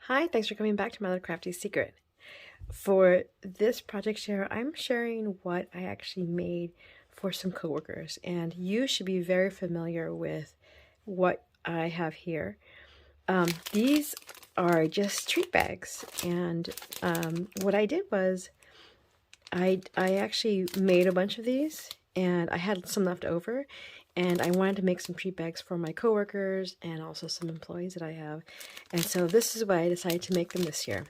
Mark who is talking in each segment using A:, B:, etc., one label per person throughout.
A: Hi, thanks for coming back to My Little Crafty Secret. For this project share, I'm sharing what I actually made for some coworkers, and you should be very familiar with what I have here. These are just treat bags, and what I did was I actually made a bunch of these, and I had some left over, and I wanted to make some treat bags for my coworkers and also some employees that I have. And so this is why I decided to make them this year.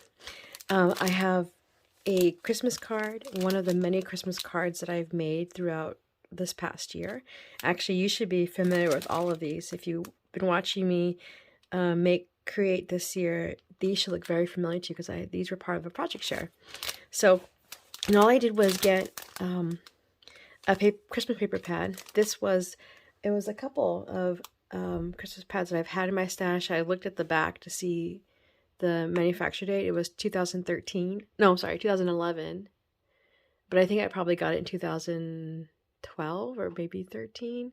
A: I have a Christmas card, one of the many Christmas cards that I've made throughout this past year. Actually, you should be familiar with all of these. If you've been watching me create this year, these should look very familiar to you because these were part of a project share. So, and all I did was get a Christmas paper pad. It was a couple of Christmas pads that I've had in my stash. I looked at the back to see the manufacture date. It was 2013. No, I'm sorry, 2011. But I think I probably got it in 2012 or maybe 13.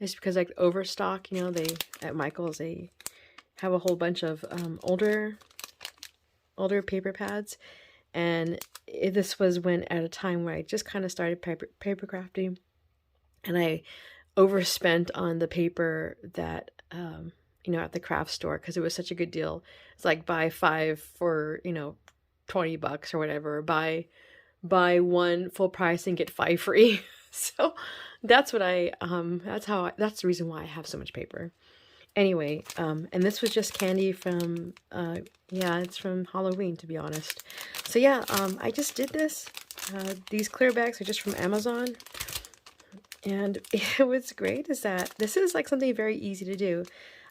A: It's because like overstock, you know, they at Michael's they have a whole bunch of older paper pads, and this was when at a time where I just kind of started paper crafting, and I overspent on the paper that you know, at the craft store because it was such a good deal. It's like buy 5 for, you know, $20 or whatever. Buy 1 full price and get 5 free. So that's what that's the reason why I have so much paper. Anyway, and this was just candy from yeah, it's from Halloween, to be honest. So yeah, I just did this. These clear bags are just from Amazon. And what's great is that this is like something very easy to do.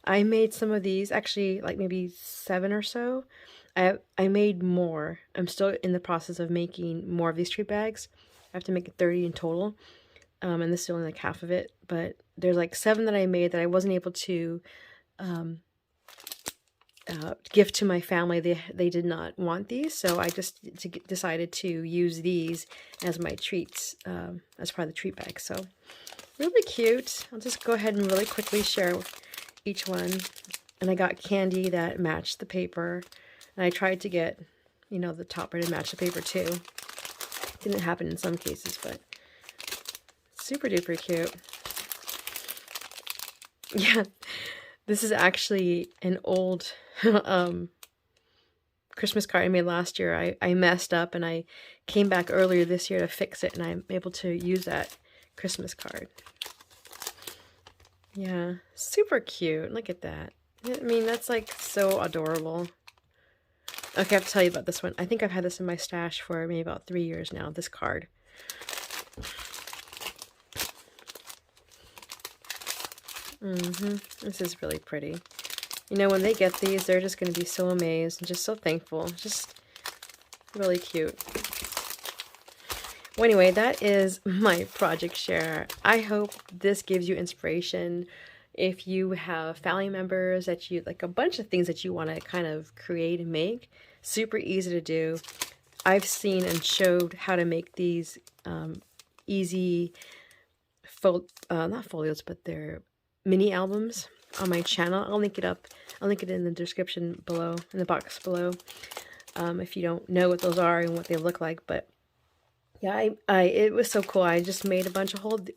A: I made some of these, actually like maybe 7 or so. I made more. I'm still in the process of making more of these treat bags. I have to make 30 in total. And this is only like half of it. But there's like 7 that I made that I wasn't able to gift to my family. They did not want these, so I just decided to use these as my treats, as part of the treat bag. So really cute. I'll just go ahead and really quickly share each one. And I got candy that matched the paper, and I tried to get, you know, the topper to match the paper too. Didn't happen in some cases, but super duper cute. Yeah, this is actually an old Christmas card I made last year. I messed up and I came back earlier this year to fix it, and I'm able to use that Christmas card. Yeah, super cute. Look at that. I mean, that's like so adorable. Okay, I have to tell you about this one. I think I've had this in my stash for maybe about 3 years now, this card. This is really pretty. You know, when they get these, they're just going to be so amazed and just so thankful. Just really cute. Well, anyway, that is my project share. I hope this gives you inspiration. If you have family members that you, like a bunch of things that you want to kind of create and make, super easy to do. I've seen and showed how to make these easy, not folios, but they're mini albums on my channel. I'll link it up. I'll link it in the description below, in the box below, if you don't know what those are and what they look like. But yeah, it was so cool. I just made a bunch of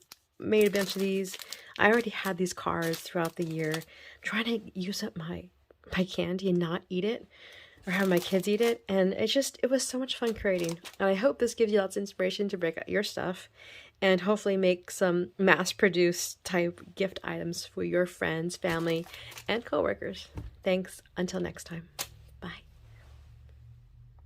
A: these. I already had these cards throughout the year, trying to use up my candy and not eat it, or have my kids eat it. And it was so much fun creating. And I hope this gives you lots of inspiration to break out your stuff and hopefully make some mass-produced type gift items for your friends, family, and coworkers. Thanks. Until next time. Bye.